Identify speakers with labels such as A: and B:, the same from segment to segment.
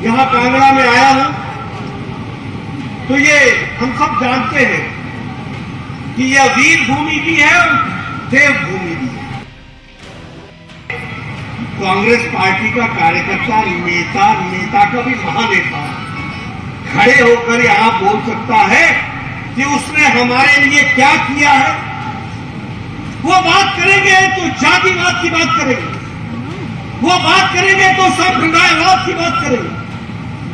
A: यहाँ कांगड़ा में आया हूं तो ये हम सब जानते हैं कि यह वीर भूमि भी है और देव भूमि भी है। कांग्रेस पार्टी का कार्यकर्ता, नेता का भी महानेता खड़े होकर यहां बोल सकता है कि उसने हमारे लिए क्या किया है। वो बात करेंगे तो जातिवाद की बात करेंगे, वो बात करेंगे तो संप्रदायवाद की बात करेंगे,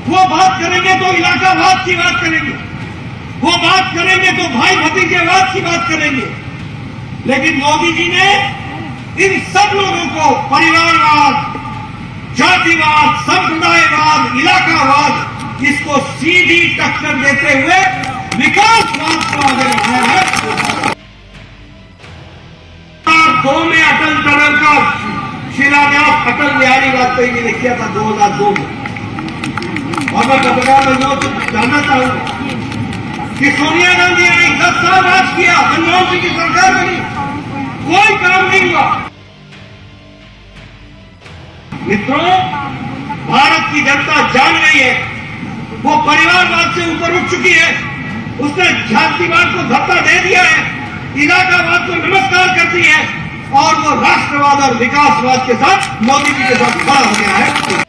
A: वो बात करेंगे तो इलाकावाद की बात करेंगे, वो बात करेंगे तो भाई भतीजेवाद की बात करेंगे। लेकिन मोदी जी ने इन सब लोगों को परिवारवाद, जातिवाद, संप्रदायवाद, इलाकावाद, इसको सीधी टक्कर देते हुए विकासवाद को आगे बढ़ाया है। 2002 में अटल टनल का शिलान्यास अटल बिहारी वाजपेयी ने किया था 2002 में। और मैं पत्रकार बंधुओं से जानना चाहूंगा कि सोनिया गांधी ने 10 साल राज किया, मनमोहन सिंह की सरकार बनी, कोई काम नहीं हुआ। मित्रों, भारत की जनता जान गई है, वो परिवारवाद से ऊपर उठ चुकी है, उसने जातिवाद को धक्का दे दिया है, इलाकावाद को नमस्कार करती है और वो राष्ट्रवाद और विकासवाद के साथ मोदी जी के साथ खड़ा हो गया है।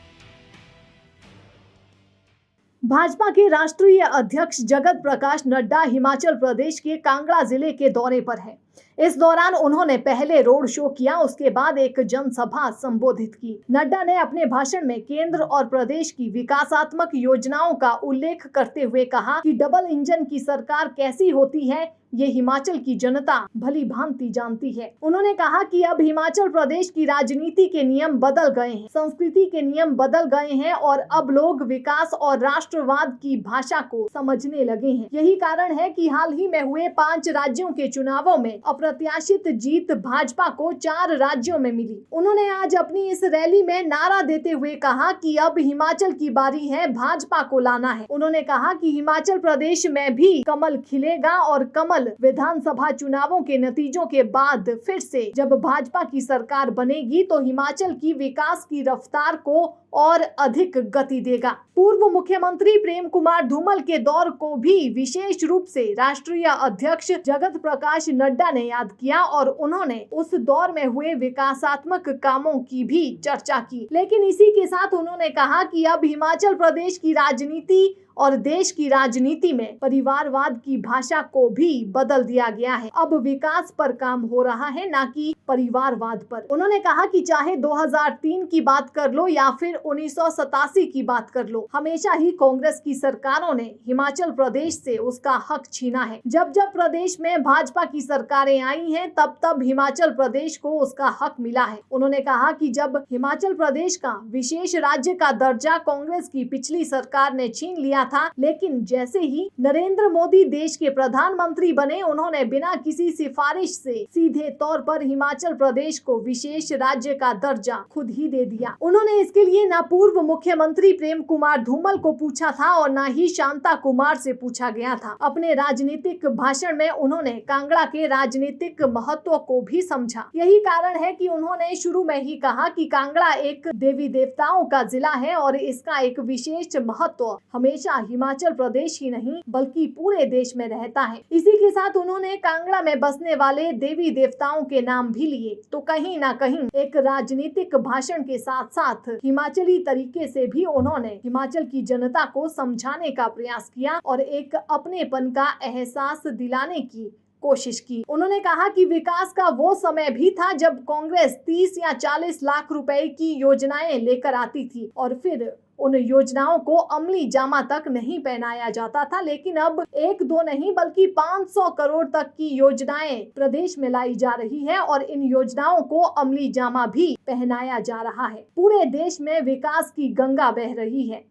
B: भाजपा के राष्ट्रीय अध्यक्ष जगत प्रकाश नड्डा हिमाचल प्रदेश के कांगड़ा जिले के दौरे पर हैं। इस दौरान उन्होंने पहले रोड शो किया, उसके बाद एक जनसभा संबोधित की। नड्डा ने अपने भाषण में केंद्र और प्रदेश की विकासात्मक योजनाओं का उल्लेख करते हुए कहा कि डबल इंजन की सरकार कैसी होती है ये हिमाचल की जनता भली भांति जानती है। उन्होंने कहा कि अब हिमाचल प्रदेश की राजनीति के नियम बदल गए हैं, संस्कृति के नियम बदल गए हैं और अब लोग विकास और राष्ट्रवाद की भाषा को समझने लगे हैं। यही कारण है कि हाल ही में हुए 5 राज्यों के चुनावों में अप्रत्याशित जीत भाजपा को 4 राज्यों में मिली। उन्होंने आज अपनी इस रैली में नारा देते हुए कहा कि अब हिमाचल की बारी है, भाजपा को लाना है। उन्होंने कहा कि हिमाचल प्रदेश में भी कमल खिलेगा और कमल विधानसभा चुनावों के नतीजों के बाद फिर से जब भाजपा की सरकार बनेगी तो हिमाचल की विकास की रफ्तार को और अधिक गति देगा। पूर्व मुख्यमंत्री प्रेम कुमार धूमल के दौर को भी विशेष रूप से राष्ट्रीय अध्यक्ष जगत प्रकाश नड्डा ने याद किया और उन्होंने उस दौर में हुए विकासात्मक कामों की भी चर्चा की। लेकिन इसी के साथ उन्होंने कहा कि अब हिमाचल प्रदेश की राजनीति और देश की राजनीति में परिवारवाद की भाषा को भी बदल दिया गया है। अब विकास पर काम हो रहा है, ना कि परिवारवाद पर। उन्होंने कहा कि चाहे 2003 की बात कर लो या फिर 1987 की बात कर लो, हमेशा ही कांग्रेस की सरकारों ने हिमाचल प्रदेश से उसका हक छीना है। जब जब प्रदेश में भाजपा की सरकारें आई हैं, तब तब हिमाचल प्रदेश को उसका हक मिला है। उन्होंने कहा कि जब हिमाचल प्रदेश का विशेष राज्य का दर्जा कांग्रेस की पिछली सरकार ने छीन लिया था, लेकिन जैसे ही नरेंद्र मोदी देश के प्रधानमंत्री बने, उन्होंने बिना किसी सिफारिश से सीधे तौर पर हिमाचल प्रदेश को विशेष राज्य का दर्जा खुद ही दे दिया। उन्होंने इसके लिए न पूर्व मुख्यमंत्री प्रेम कुमार धूमल को पूछा था और न ही शांता कुमार से पूछा गया था। अपने राजनीतिक भाषण में उन्होंने कांगड़ा के राजनीतिक महत्व को भी समझा। यही कारण है कि उन्होंने शुरू में ही कहा कि कांगड़ा एक देवी देवताओं का जिला है और इसका एक विशेष महत्व हमेशा हिमाचल प्रदेश ही नहीं बल्कि पूरे देश में रहता है। इसी के साथ उन्होंने कांगड़ा में बसने वाले देवी देवताओं के नाम भी लिए। तो कहीं ना कहीं एक राजनीतिक भाषण के साथ साथ हिमाचली तरीके से भी उन्होंने हिमाचल की जनता को समझाने का प्रयास किया और एक अपनेपन का एहसास दिलाने की कोशिश की। उन्होंने कहा कि विकास का वो समय भी था जब कांग्रेस 30 या 40 लाख रुपए की योजनाएं लेकर आती थी और फिर उन योजनाओं को अमली जामा तक नहीं पहनाया जाता था, लेकिन अब 1-2 नहीं बल्कि 500 करोड़ तक की योजनाएं प्रदेश में लाई जा रही है और इन योजनाओं को अमली जामा भी पहनाया जा रहा है। पूरे देश में विकास की गंगा बह रही है।